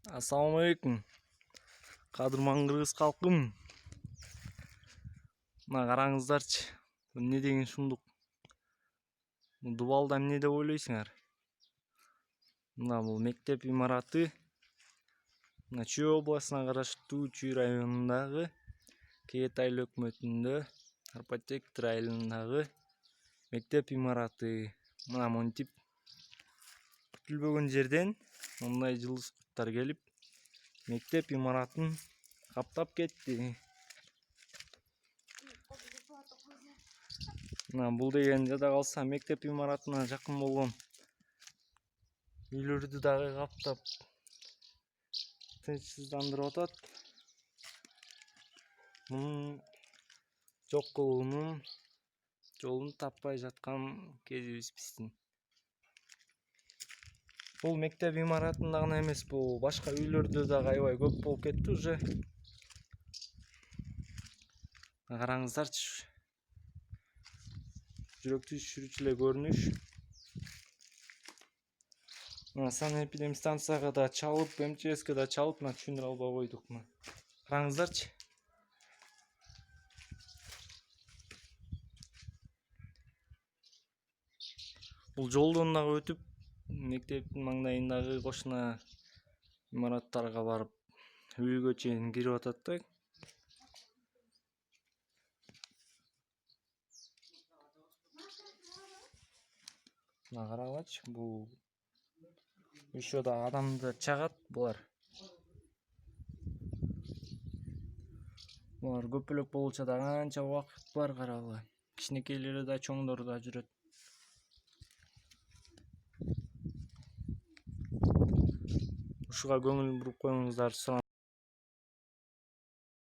Assalamu alaikum. Кадырман кыргыз калкым. Мына караңыздарчы. Эмне деген шундук. Бул дубалда эмне деп ойлойсуңар? Мына бул мектеп имараты. Мына Чүй областына караштуу Чүй районундагы Кегет айыл өкмөтүндө Арпатек районундагы мектеп имараты. Мына монтип күтүлбөгөн жерден мындай жылдыз куттар келип мектеп имаратын каптап кетти. Мына бул деген жада калса мектеп имаратына жакын болгон үйлөрдү дагы каптап тынчсыздандырып атат. Мунун жок кылуунун жолун таппай жаткан кезибиз биздин. Бул мектеп имаратында гана эмес, бул башка үйлөрдө дагы аябай көп болуп кетти уже. Караңыздарчы. Жүрөктү түшүрүүчү эле көрүнүш. Мына санэпидемстанцияга да чалып, МЧСке да чалып, мына түшүндүрө албай койдук. Мына караңыздарчы. Бул жолдон дагы өтүп, мектептин маңдайындагы кошуна имараттарга барып, үйгө чейин кирип атат да. Мына карагылачы, бул еще да адамды чагат булар. Булар көпөлөк болчу да канча убакыт бар карагыла. Кичинекейлери да, чоңдору да жүрөт. Ушуга көңүл буруп коюңуздар.